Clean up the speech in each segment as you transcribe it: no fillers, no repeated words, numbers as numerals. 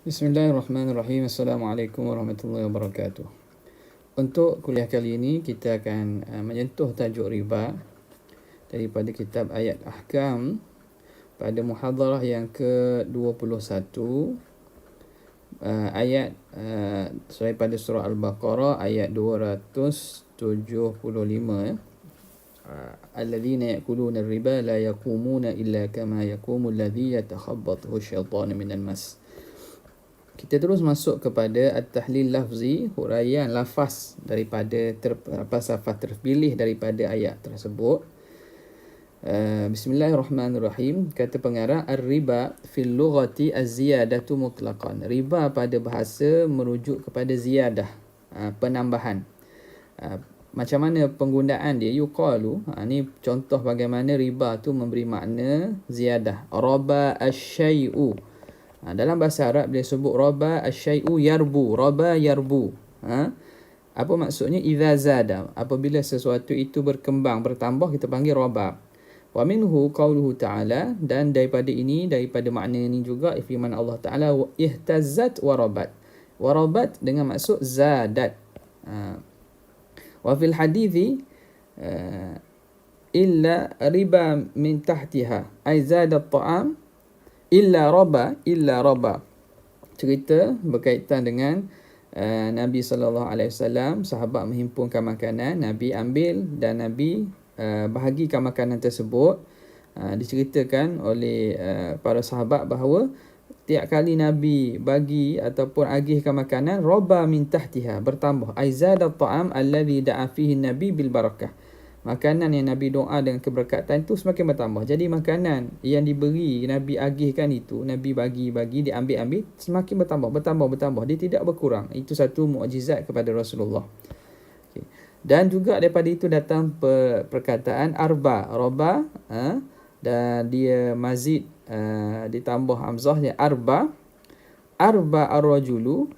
Bismillahirrahmanirrahim. Assalamualaikum warahmatullahi wabarakatuh. Untuk kuliah kali ini kita akan menyentuh tajuk riba daripada kitab Ayat Ahkam pada muhadarah yang ke-21, ayat daripada surah Al-Baqarah ayat 275. Alladzina ya'kuluna ar-riba la yaqumuna illa kama yaqumu alladhi yatakhabbathu asy-syaitanu minal mas. Kita terus masuk kepada at-tahlil lafzi, huraian lafaz daripada lafaz terpilih daripada ayat tersebut. Bismillahirrahmanirrahim. Kata pengarang, ar-riba fil lughati az-ziyadatu mutlaqan. Riba pada bahasa merujuk kepada ziyadah, penambahan. Macam mana penggunaan dia? Yuqalu, ni contoh bagaimana riba tu memberi makna ziyadah. Raba asy-syai'u. Dalam bahasa Arab dia sebut raba asy-syai'u yarbu, raba yarbu. Apa maksudnya? Idza zada, apabila sesuatu itu berkembang, bertambah, kita panggil raba. Wa minhu qauluhu ta'ala, dan daripada makna ini juga firman Allah Ta'ala, ihtazzat wa rabat. Wa rabat dengan maksud zadat. Wa fil hadithi illa riba min tahtiha, ay zada at-ta'am illa raba. Cerita berkaitan dengan Nabi SAW, sahabat menghimpunkan makanan, Nabi ambil dan Nabi bahagikan makanan tersebut. Diceritakan oleh para sahabat bahawa tiap kali Nabi bagi ataupun agihkan makanan, raba min tahtiha, bertambah, ay zada at-ta'am alladhi da'a fihi Nabi bil barakah. Makanan yang Nabi doa dengan keberkatan itu semakin bertambah. Jadi makanan yang diberi, Nabi agihkan itu, Nabi bagi, dia ambil, semakin bertambah. Dia tidak berkurang. Itu satu mukjizat kepada Rasulullah. Okay. Dan juga daripada itu datang perkataan arba, roba, dan dia mazid, ditambah hamzahnya arba ar-rajulu,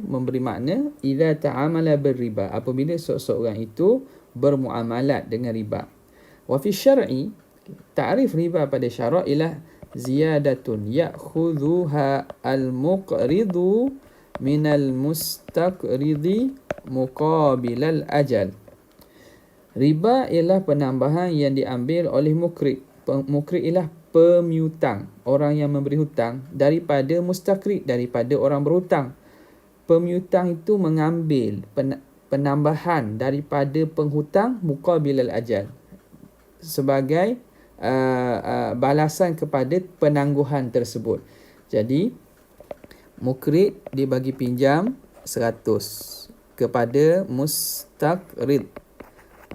memberi makna idza ta'amala bir-riba, apabila seseorang itu bermuamalat dengan riba. Wa fi syar'i, ta'rif riba pada syarak ialah ziyadatun ya'khudhuha al-muqridu minal mustaqridi muqabilal ajal. Riba ialah penambahan yang diambil oleh mukrid. Mukrid ialah pemiutang, orang yang memberi hutang, daripada mustaqrid, daripada orang berhutang. Pemiutang itu mengambil penambahan daripada penghutang muqabilal ajal, sebagai balasan kepada penangguhan tersebut. Jadi mukrid dia bagi pinjam 100 kepada mustaqrid.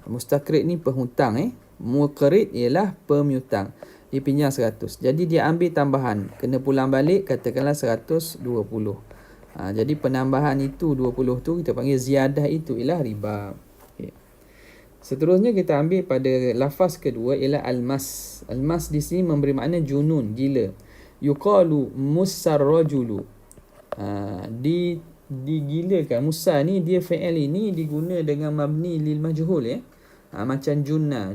Mustaqrid ni penghutang, muqrid ialah pemiutang. Dia pinjam 100. Jadi dia ambil tambahan, kena pulang balik katakanlah 120. Jadi penambahan itu 20 tu kita panggil ziyadah, itu ialah riba. Okay. Seterusnya kita ambil pada lafaz kedua ialah al-mas. Al-mas di sini memberi makna junun, gila. Yuqalu mussar rajulu. Digilakan. Musa ni dia fi'il ini diguna dengan mabni lil majhul, macam junna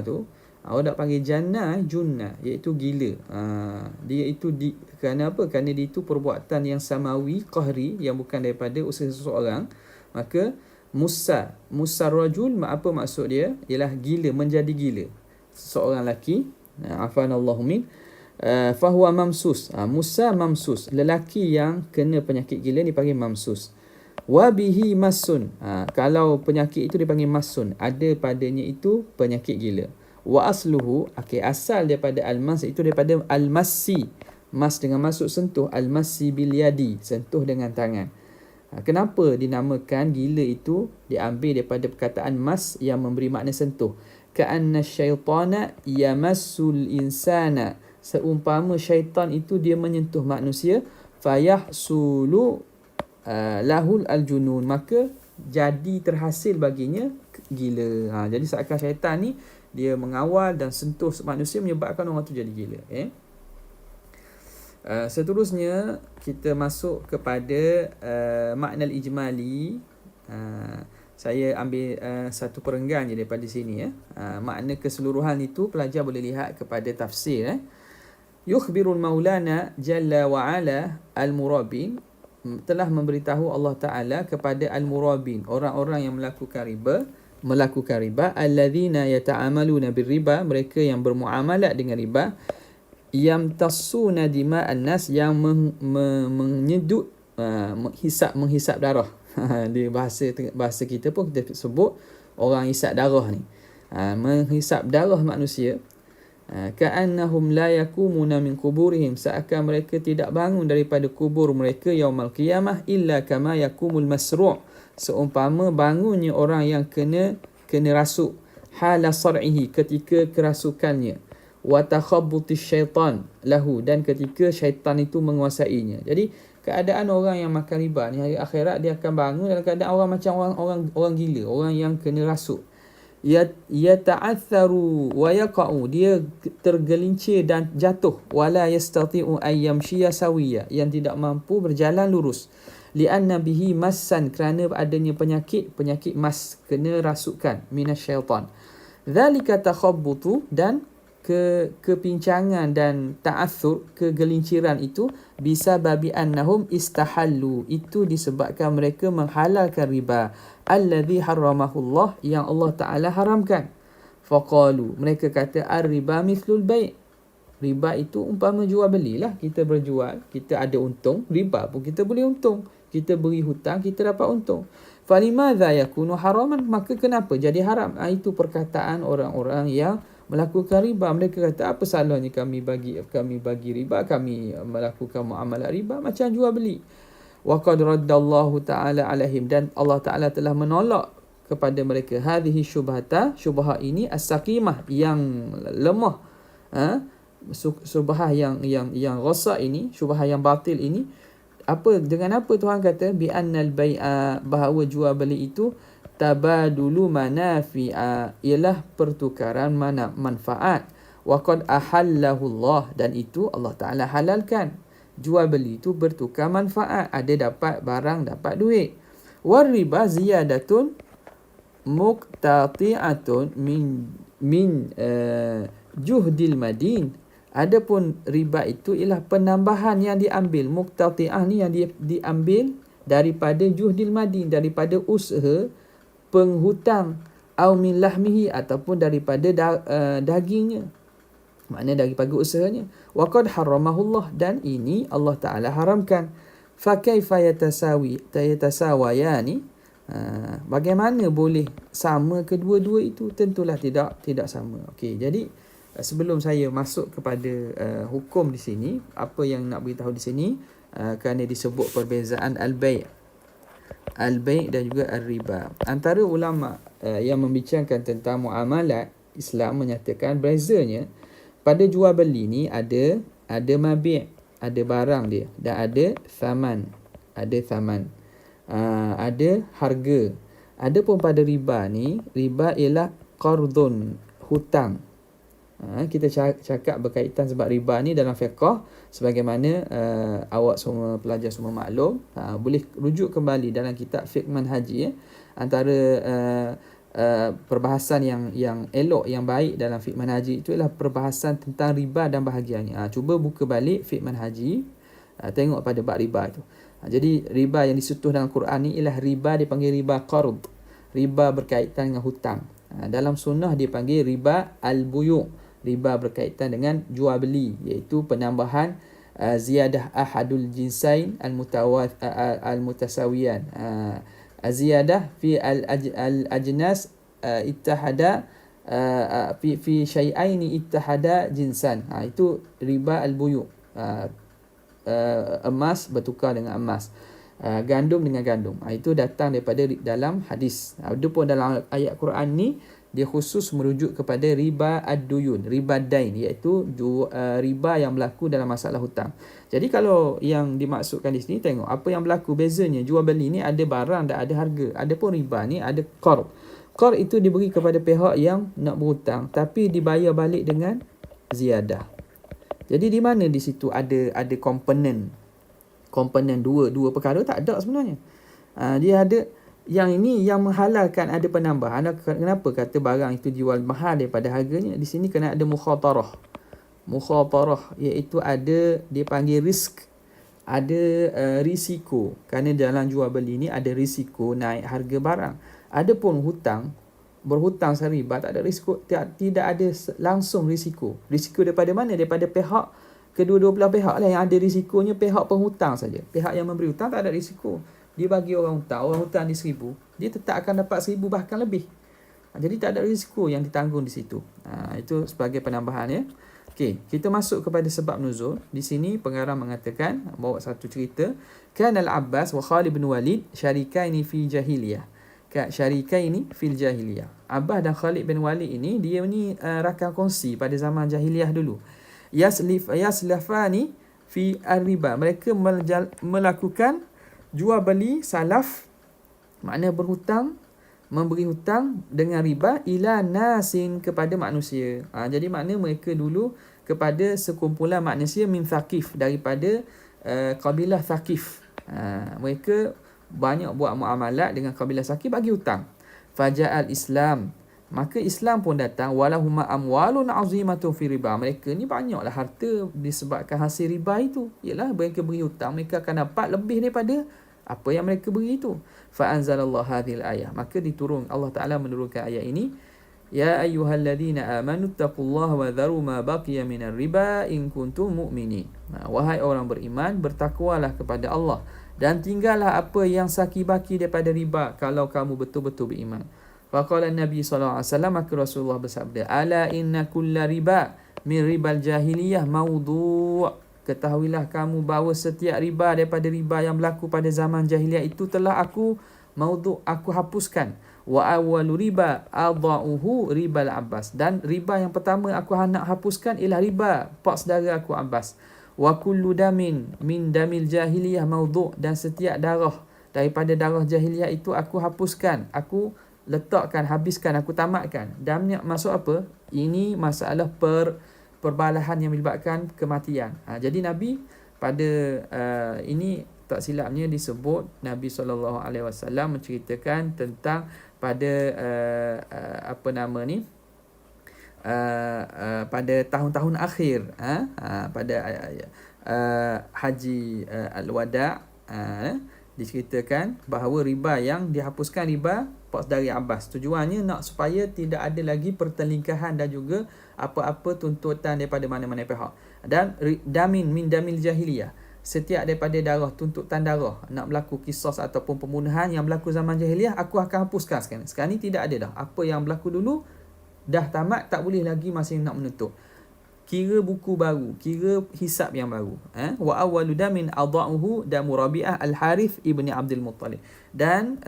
tu awak tak panggil jannah, junna, iaitu gila. Dia itu kerana apa? Kerana dia itu perbuatan yang samawi, qahri, yang bukan daripada usaha seseorang. Maka musa rajul, apa maksud dia? Ialah gila, menjadi gila seseorang lelaki. Afanallahu min. Fahuwa mamsus. Musa mamsus, lelaki yang kena penyakit gila dipanggil mamsus. Wabihi masun. Kalau penyakit itu dipanggil masun, ada padanya itu penyakit gila. Wa asluhu, asal daripada al-mas itu daripada al-massi. Mas dengan maksud sentuh, al-massi bil yadi, sentuh dengan tangan. Kenapa dinamakan gila itu diambil daripada perkataan mas yang memberi makna sentuh? Ka'anna syaitana yamassul insana, seumpama syaitan itu dia menyentuh manusia, fayahsulu lahul al-junun, maka jadi terhasil baginya gila. Jadi seakan syaitan ni dia mengawal dan sentuh manusia menyebabkan orang tu jadi gila. Seterusnya kita masuk kepada makna al-ijmali. Saya ambil satu perenggan je daripada sini. Makna keseluruhan itu pelajar boleh lihat kepada tafsir. yukhbirul maulana jalla wa ala al-murabin, telah memberitahu Allah Ta'ala kepada al-murabin, orang-orang yang melakukan riba, alladzina yata'amaluna birriba, mereka yang bermuamalat dengan riba, yamtassuna dima'an nas, yang menyedut, menghisap darah. Di bahasa kita pun kita sebut orang hisap darah ni, menghisap darah manusia. Ka'annahum la yakumuna min kuburihim, seakan mereka tidak bangun daripada kubur mereka yaumal qiyamah illa kama yakumul masru', seumpama bangunnya orang yang kena rasuk, hala sar'ihi, ketika kerasukannya, wa takhabbutis syaitan lahu, dan ketika syaitan itu menguasainya. Jadi keadaan orang yang makan riba ni, hari akhirat dia akan bangun dalam keadaan orang macam orang gila, orang yang kena rasuk. Yata'atharu wa yaqa'u, dia tergelincir dan jatuh, wala yastati'u ayyamshiya sawiya, yang tidak mampu berjalan lurus, li'anna bihi massan, kerana adanya penyakit mas, kena rasukan, minasyaitan. Dzalika takhabbutu, dan kepincangan dan ta'athur, kegelinciran itu, bisa babi annahum istahallu, itu disebabkan mereka menghalalkan riba, alladhi harramahullah, yang Allah Ta'ala haramkan. Faqalu, mereka kata, ar-riba mithlul bai', riba itu umpama jual belilah. Kita berjual, kita ada untung, riba pun kita boleh untung. Kita beri hutang, kita dapat untung. Falimadha yakunu haraman, maka kenapa jadi haram? Itu perkataan orang-orang yang melakukan riba. Mereka kata, apa salahnya kami bagi riba, kami melakukan muamalah riba macam jual beli. Wa qad raddallahu ta'ala alaihim, dan Allah Ta'ala telah menolak kepada mereka hadhihi syubhata, syubhah ini, as-saqimah, yang lemah, syubhah yang rosak ini, syubhah yang batil ini. Dengan apa Tuhan kata bi annal bai'a, bahawa jual beli itu tabadulu manafi'a, ialah pertukaran manfaat. Wa qad ahallahu Allah, dan itu Allah Ta'ala halalkan. Jual beli itu bertukar manfaat, ada dapat barang, dapat duit. War riba ziyadatun muqtati'atun min juhdil madin. Adapun riba itu ialah penambahan yang diambil, muqtati'ah ni yang diambil daripada juhdil madin, daripada usaha penghutang, au min lahmihi, ataupun daripada dagingnya, maknanya daripada usahanya. Wa qad haramahullah, dan ini Allah Ta'ala haramkan. Fa kaifa yatasawayani, bagaimana boleh sama kedua-dua itu? Tentulah tidak sama. Okey, jadi sebelum saya masuk kepada hukum di sini, apa yang nak beritahu di sini, kerana disebut perbezaan al-bai' dan juga al-riba. Antara ulama yang membicarakan tentang muamalat, Islam menyatakan bezanya pada jual beli ni ada mabi', ada barang dia, dan ada thaman, ada harga. Adapun pada riba ni, riba ialah qardun, hutang. Kita cakap berkaitan, sebab riba ni dalam fiqh, sebagaimana awak semua pelajar semua maklum, boleh rujuk kembali dalam kitab fiqh manhaji, antara perbahasan yang elok, yang baik dalam fiqh manhaji itu ialah perbahasan tentang riba dan bahagiannya. Cuba buka balik fiqh manhaji, tengok pada bab riba itu. Jadi riba yang disentuh dalam Quran ni ialah riba dipanggil riba qard, riba berkaitan dengan hutang. Dalam sunnah dipanggil riba al-buyu', riba berkaitan dengan jual beli, iaitu penambahan ziyadah ahadul jinsain al-mutasawiyan, ziyadah fi al-ajnas ittahada fi syai'aini ittahada jinsan. Itu riba al-buyu', emas bertukar dengan emas, gandum dengan gandum. Itu datang daripada dalam hadis. Adapun dalam ayat Quran ni, dia khusus merujuk kepada riba ad-duyun, riba dain, iaitu riba yang berlaku dalam masalah hutang. Jadi kalau yang dimaksudkan di sini, tengok apa yang berlaku, bezanya jual beli ni ada barang dan ada harga. Adapun riba ni ada qard. Qard itu diberi kepada pihak yang nak berhutang, tapi dibayar balik dengan ziyadah. Jadi di mana di situ ada komponen dua perkara? Tak ada sebenarnya. Dia ada yang ini yang menghalalkan ada penambahan. Kenapa kata barang itu jual mahal daripada harganya? Di sini kena ada mukhatarah. mukhatarah, iaitu ada dia panggil risk, ada risiko. Kerana dalam jual beli ni ada risiko naik harga barang. Adapun hutang, berhutang secara riba tak ada risiko, tidak ada langsung risiko. Risiko daripada mana? Daripada pihak kedua-dua belah pihak lah yang ada risikonya, pihak penghutang saja. Pihak yang memberi hutang tak ada risiko. Dia bagi orang hutang ni 1,000, dia tetap akan dapat 1,000 bahkan lebih. Jadi tak ada risiko yang ditanggung di situ. Itu sebagai penambahan ya. Okey, kita masuk kepada sebab nuzul. Di sini pengarang mengatakan, bawa satu cerita, kan Al-Abbas wa Khalid bin Walid syarikaini fi jahiliyah. Syarikaini fil jahiliyah. Abbas dan Khalid bin Walid ini, dia ni rakan kongsi pada zaman jahiliyah dulu. Yaslafani fi ar-riba. Mereka melakukan jual beli salaf, makna berhutang, memberi hutang dengan riba, ila nasin, kepada manusia. Jadi makna mereka dulu kepada sekumpulan manusia min Thaqif, daripada kabilah Thaqif. Mereka banyak buat muamalat dengan kabilah Thaqif, bagi hutang. Faja'al Islam, maka Islam pun datang. Walahuma amwalun azimatun fi riba. Mereka ni banyaklah harta disebabkan hasil riba itu. Ialah mereka beri hutang, mereka akan dapat lebih daripada apa yang mereka beri itu. Fa anzalallahu hadhil ayah, maka diturun, Allah Taala menurunkan ayat ini, ya ayyuhalladzina amanu taqullaha wa dharu ma baqiya minar riba in kuntum mu'minin. Wahai orang beriman, bertakwalah kepada Allah dan tinggallah apa yang saki-baki daripada riba kalau kamu betul-betul beriman. Faqala Nabi sallallahu alaihi wasallam, maka Rasulullah bersabda, ala inna kulla riba min ribal jahiliyah mawdu'. Ketahuilah kamu bahawa setiap riba daripada riba yang berlaku pada zaman jahiliah itu telah aku hapuskan. Wa awwalu riba adha'uhu ribal Abbas. Dan riba yang pertama aku nak hapuskan ialah riba pak saudara aku Abbas. Wa kullu damin min damil jahiliyah mawdu'. Dan setiap darah daripada darah jahiliah itu aku hapuskan, aku letakkan, habiskan, aku tamatkan. Dam ni maksud apa? Ini masalah perbalahan yang melibatkan kematian. Jadi Nabi pada ini tak silapnya disebut, Nabi SAW menceritakan tentang pada pada tahun-tahun akhir, pada Haji Al-Wada', diceritakan bahawa riba yang dihapuskan, riba pak dari Abbas. Tujuannya nak supaya tidak ada lagi pertelingkahan dan juga apa-apa tuntutan daripada mana-mana pihak. Dan damin min damil jahiliyah, setiap daripada darah, tuntutan darah, nak berlaku kisos ataupun pembunuhan yang berlaku zaman jahiliyah, aku akan hapuskan sekarang. Sekarang ni tidak ada dah. Apa yang berlaku dulu dah tamat, tak boleh lagi masih nak menuntut. Kira buku baru, kira hisab yang baru. Wa awwalu damin adha'uhu damu Rabi'ah Al-Harith ibni Abdul Muttalib. Dan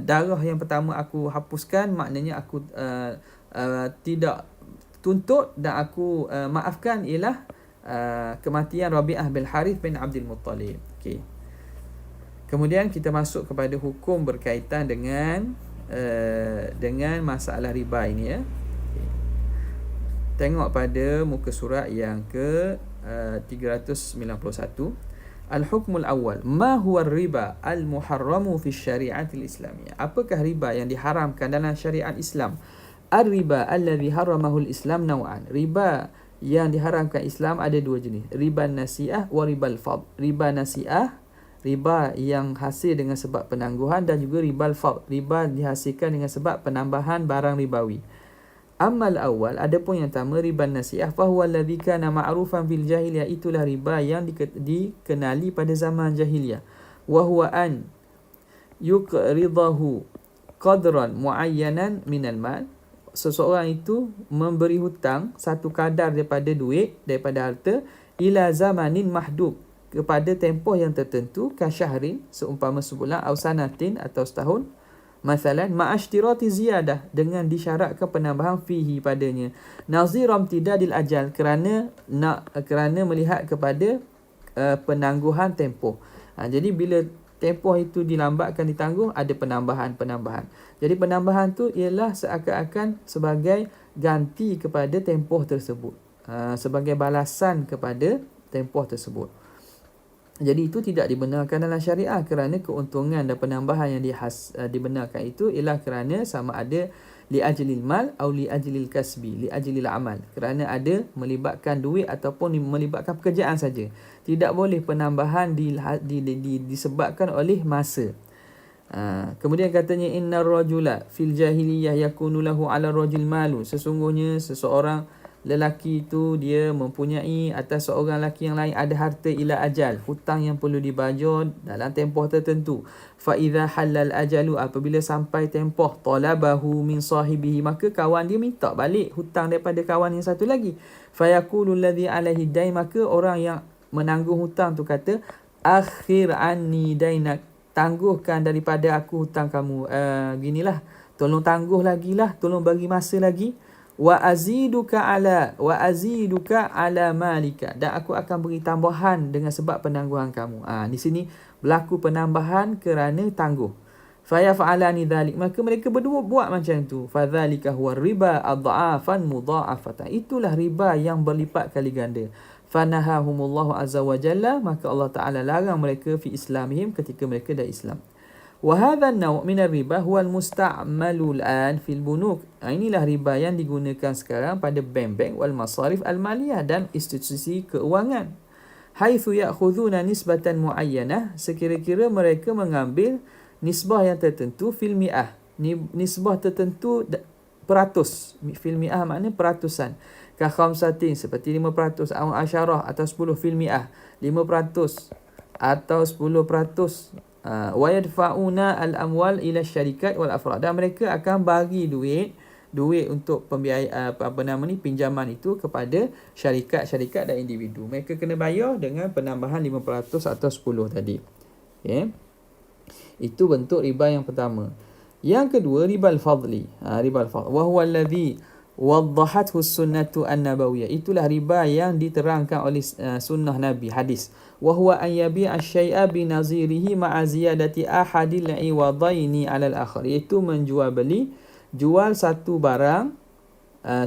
darah yang pertama aku hapuskan, maknanya aku tidak tuntut dan aku maafkan, ialah kematian Rabi'ah bin Harith bin Abdul Muttalib. Okay. Kemudian kita masuk kepada hukum berkaitan dengan masalah riba ini ya. Tengok pada muka surat yang ke 391. Al-hukmul awal, ma huwa riba al-muharramu fi syari'atil islamiyah. Apakah riba yang diharamkan dalam syariat Islam? Ar-riba alladhi haramahu al-Islam naw'an. Riba yang diharamkan Islam ada dua jenis, riba nasi'ah wa ribal fadl. Riba nasi'ah, riba yang hasil dengan sebab penangguhan, dan juga ribal fadl, riba dihasilkan dengan sebab penambahan barang ribawi. Amal awal, adapun yang pertama, riba nasi'ah, fahuwa alladhi kana ma'rufan fil jahiliyah, itulah riba yang dikenali pada zaman jahiliyah. Wa huwa an yuqridahu qadran muayyanan minal mal, seseorang itu memberi hutang satu kadar daripada duit, daripada harta, ila zamanin mahdud, kepada tempoh yang tertentu, kasyahrin, seumpama sebulan, au sanatin, atau setahun, masalan ma'ashtirati ziyadah, dengan disyaratkan penambahan fihi padanya, naziram tidadil ajal, kerana melihat kepada penangguhan tempoh. Jadi bila tempoh itu dilambatkan, ditangguh, ada penambahan. Jadi penambahan tu ialah seakan-akan sebagai ganti kepada tempoh tersebut, sebagai balasan kepada tempoh tersebut. Jadi itu tidak dibenarkan dalam syariah, kerana keuntungan dan penambahan yang dibenarkan itu ialah kerana sama ada li ajlil mal atau li ajlil kasbi, li ajlil amal, kerana ada melibatkan duit ataupun melibatkan pekerjaan saja. Tidak boleh penambahan disebabkan oleh masa. Kemudian katanya innar rajula fil jahiliyah yakunu lahu ala rajul malu, sesungguhnya seseorang lelaki itu dia mempunyai atas seorang lelaki yang lain ada harta ila ajal, hutang yang perlu dibayar dalam tempoh tertentu. Fa idza halal ajalu, apabila sampai tempoh, talabahu min sahibihi, maka kawan dia minta balik hutang daripada kawan yang satu lagi. Fa yaqulu alladhi alaihi dain, maka orang yang menanggung hutang tu kata, akhir anni dainak, tangguhkan daripada aku hutang kamu. Ginilah, tolong tangguh lagi lah, tolong bagi masa lagi. Wa aziduka ala malika, dan aku akan beri tambahan dengan sebab penangguhan kamu. Di sini berlaku penambahan kerana tangguh. Fa yaf'alani dhalik, maka mereka berdua buat macam tu. Fa dzalika huwa riba adha'afan mudha'afatan, itulah riba yang berlipat kali ganda. Fanahahumullahu azza wa jalla, maka Allah Ta'ala larang mereka fi islamihim, ketika mereka dah Islam. Wa hadha an-naw' min ar-riba huwa al-musta'malu al-an fil bunuk. Inilah riba yang digunakan sekarang pada bank-bank wal masarif al-maliyah dan institusi keuangan. Haitsu ya'khuduna nisbatan muayyanah, sekira-kira mereka mengambil nisbah yang tertentu, fil mi'ah, nisbah tertentu peratus. Fil mi'ah makna peratusan. Ka khamsatin, seperti 5%, au asyarah atau 10, fil mi'ah 5% atau 10%. Wa yadfa'una al-amwal ila syarikat wal afrad, dan mereka akan bagi duit untuk pembiayaan pinjaman itu kepada syarikat dan individu. Mereka kena bayar dengan penambahan 5% atau 10 tadi. Okay. Itu bentuk riba yang pertama. Yang kedua, riba al-fadli. Riba al-fadli wa huwa alladhi waddahathu sunnatu an-nabawiyah, itulah riba yang diterangkan oleh sunnah Nabi, hadis. Wa huwa an yabi'a syai'a bi nazirihi ma'a ziyadati ahadil iwadaini 'ala al-akhar, iaitu jual satu barang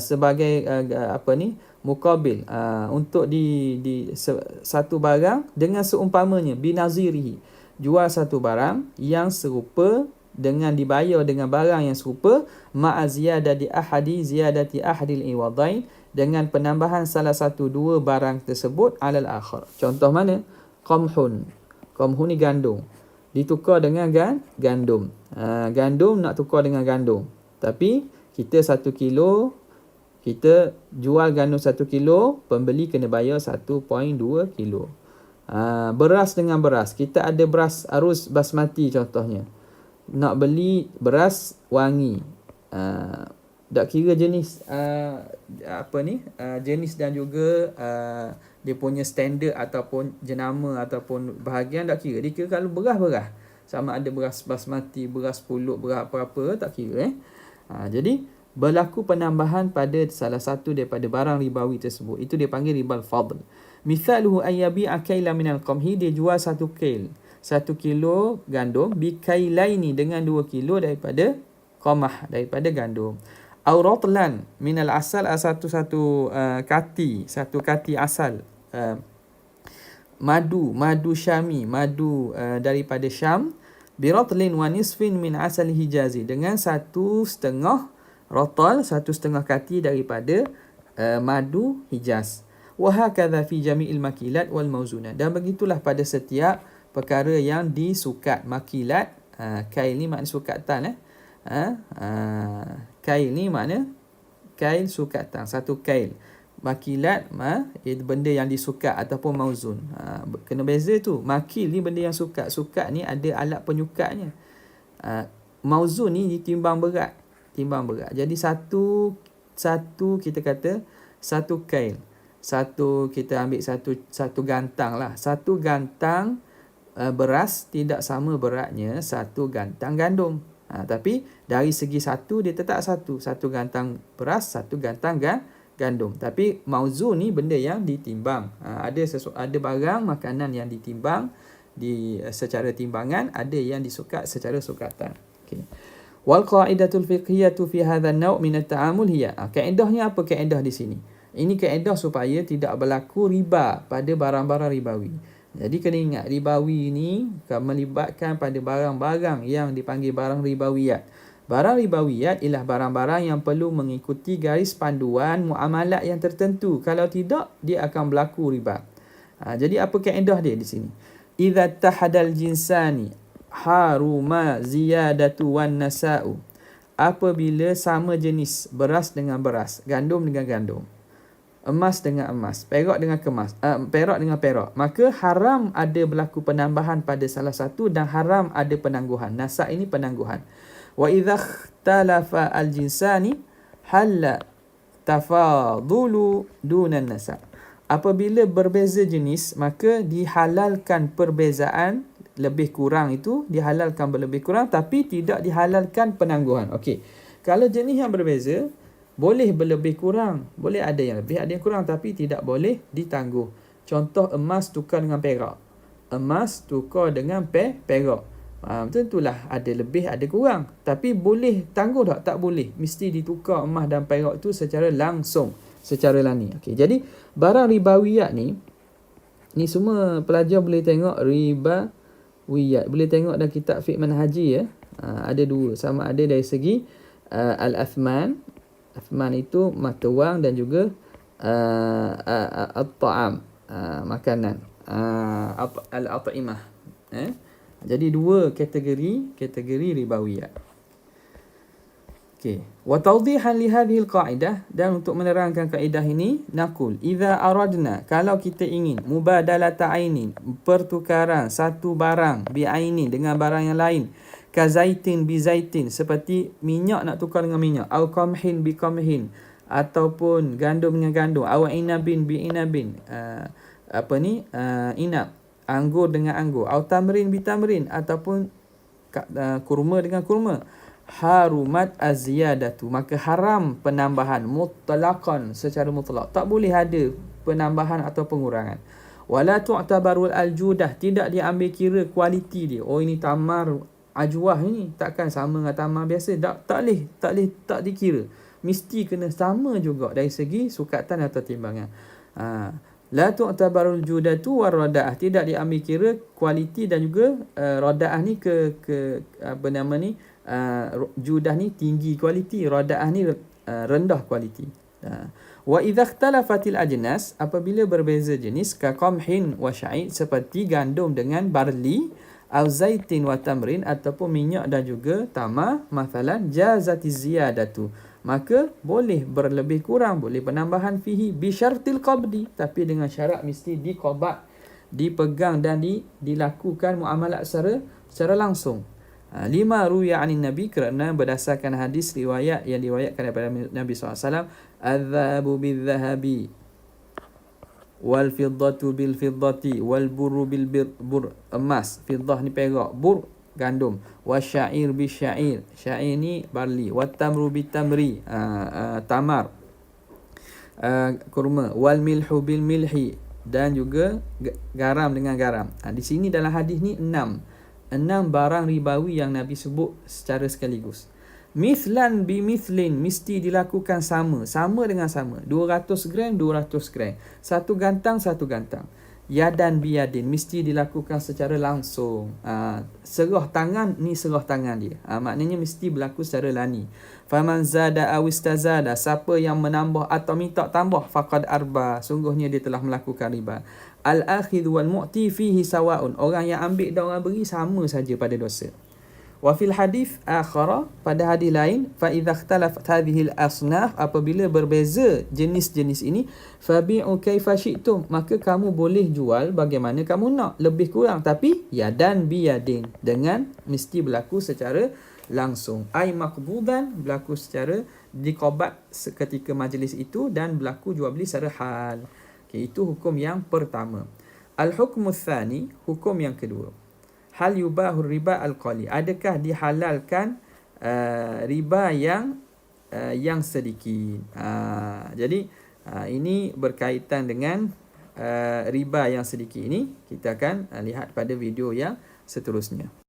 sebagai mukabil, untuk satu barang dengan seumpamanya, bi nazirihi, jual satu barang yang serupa dengan dibayar dengan barang yang serupa, ma'a ziyadati ahadil iwadain, dengan penambahan salah satu dua barang tersebut, alal akhar. Contoh mana? Qamhun ni gandum, ditukar dengan gandum. Gandum nak tukar dengan gandum, tapi kita 1 kilo, kita jual gandum 1 kilo, pembeli kena bayar 1.2 kilo. Beras dengan beras, kita ada beras arus basmati contohnya, nak beli beras wangi, tak kira jenis jenis dan juga dia punya standard ataupun jenama ataupun bahagian, tak kira. Dia kira kalau beras sama ada beras basmati, beras pulut, beras apa-apa, tak kira. Jadi berlaku penambahan pada salah satu daripada barang ribawi tersebut, itu dia panggil ribal fadl. Mithaluhu ayyabi'a kailan minal qamhi, dia jual 1 kail, 1 kilo gandum, bikailaini, dengan 2 kilo daripada qamah, daripada gandum. Au ratlan minal asal, satu kati asal, madu syami, madu daripada Syam, biratlin wa nisfin min asal hijazi, dengan 1/2 ratl, 1/2 kati daripada madu Hijaz. Wa hakadha fi jami'il makilat wal mauzunat, dan begitulah pada setiap perkara yang disukat. Makilat, kail ni makna sukatan. Kail ni makna kail sukatan, 1 kail. Makilat benda yang disukat ataupun mauzun. Kena beza tu. Makil ni benda yang sukat. Sukat ni ada alat penyukatnya. Mauzun ni ditimbang berat. Jadi satu kita kata 1 kail. Kita ambil satu gantang lah. 1 gantang beras tidak sama beratnya 1 gantang gandum. Tapi dari segi satu dia tetap satu gantang beras, 1 gantang gandum. Tapi mauzun ni benda yang ditimbang. Ada barang makanan yang ditimbang secara timbangan, ada yang disukat secara sukatan. Okey. Wal qa'idatul fiqhiyatu fi hadha an-naw' min at-ta'amul hiya. Kaedahnya apa kaedah di sini? Ini kaedah supaya tidak berlaku riba pada barang-barang ribawi. Jadi kena ingat, ribawi ni melibatkan pada barang-barang yang dipanggil barang ribawiyat. Barang ribawiyat ialah barang-barang yang perlu mengikuti garis panduan muamalat yang tertentu. Kalau tidak, dia akan berlaku riba. Jadi apa kaedah dia di sini? Idza tahadal jinsani haruma ziyadatu wan nasa'u. Apabila sama jenis beras dengan beras, gandum dengan gandum, emas dengan emas, perak dengan perak dengan perak, maka haram ada berlaku penambahan pada salah satu dan haram ada penangguhan. Nasa' ini penangguhan. Wa idza ikhtalafa al-jinsani halla tafadulu dunan nasa'. Apabila berbeza jenis, maka dihalalkan perbezaan lebih kurang, itu dihalalkan berlebih kurang, tapi tidak dihalalkan penangguhan. Okey. Kalau jenis yang berbeza, boleh berlebih kurang, boleh ada yang lebih, ada yang kurang, tapi tidak boleh ditangguh. Contoh, emas tukar dengan perak. Emas tukar dengan perak. Tentulah ada lebih, ada kurang. Tapi boleh tangguh tak? Tak boleh. Mesti ditukar emas dan perak itu secara langsung, secara lani. Okey. Jadi, barang ribawiyat ni semua pelajar boleh tengok ribawiyat. Boleh tengok dalam kitab fiqh manhaji ya. Ada dua. Sama ada dari segi al-athman. Athman itu mata wang dan juga at-ta'am, makanan, al-at'imah. Jadi dua kategori ribawiyat. Okey. Wa tawdihan li hadhihi al-qa'idah, dan untuk menerangkan kaedah ini, naqul idza aradna, kalau kita ingin mubadalata ainin, pertukaran satu barang bi ainin dengan barang yang lain, ka zaitin bi zaitin, seperti minyak nak tukar dengan minyak, au qamhin bi qamhin, ataupun gandum dengan gandum, au inabin bi inabin, inab, anggur dengan anggur, au tamrin bi tamrin, ataupun kurma dengan kurma, harumat aziyadatu, maka haram penambahan mutlaqan, secara mutlak, tak boleh ada penambahan atau pengurangan. Wala tu'tabarul aljudah, tidak diambil kira kualiti dia. Oh, ini tamar ajwah ini, takkan sama dengan tamar biasa. Tak dikira. Mesti kena sama juga dari segi sukatan atau timbangan. La tu'tabarul judatu war rada'ah, tidak diambil kira kualiti dan juga rada'ah ni judah ni tinggi kualiti, rada'ah ni rendah kualiti. Wa idza ikhtalafatil ajnas, apabila berbeza jenis, ka qamhin wa sya'id, seperti gandum dengan barli, au zaitin wa tamrin, ataupun minyak dan juga tamar, mathalan jazatiz ziyadatu, maka boleh berlebih kurang, boleh penambahan fihi bi syartil qabdi, tapi dengan syarat mesti diqabat, dipegang dan dilakukan muamalat secara langsung. Lima ruya anin Nabi, kerana berdasarkan hadis riwayat yang diriwayatkan daripada Nabi SAW, adzabu bil zahabi wal fiddatu bil fiddati wal burru bil bur, emas, fiddah ni perak, bur gandum, wasyair bi syair, syair ni barli, watamru bi tamri, tamar, kurma, wal milhu bil milhi, dan juga garam dengan garam. Di sini dalam hadis ni enam barang ribawi yang Nabi sebut secara sekaligus. Mithlan bi mithlin, mesti dilakukan sama dengan sama. 200 gram 200 gram, satu gantang. Yadan bi yadin, mesti dilakukan secara langsung. Serah tangan ni serah tangan dia. Maknanya mesti berlaku secara lani. Faman zada aw istazada, siapa yang menambah atau minta tambah, faqad arba, sungguhnya dia telah melakukan riba. Al-akhidh wal mu'ti fihi sawa'un, orang yang ambil dan orang beri sama saja pada dosa. Wa fil hadis akhara, pada hadis lain, fa idza ikhtalafat hadhihi al-asnaf, apabila berbeza jenis-jenis ini, fabi'u kaifa syi'tum, maka kamu boleh jual bagaimana kamu nak, lebih kurang, tapi yadan bi yadin, dengan mesti berlaku secara langsung. Ai maqbudan, berlaku secara diqabat ketika majlis itu, dan berlaku jual beli secara hal. Okay, itu hukum yang pertama. Al-hukmu tsani, hukum yang kedua. Hal yubahur riba al-qali, adakah dihalalkan riba yang sedikit. Jadi ini berkaitan dengan riba yang sedikit ini. Kita akan lihat pada video yang seterusnya.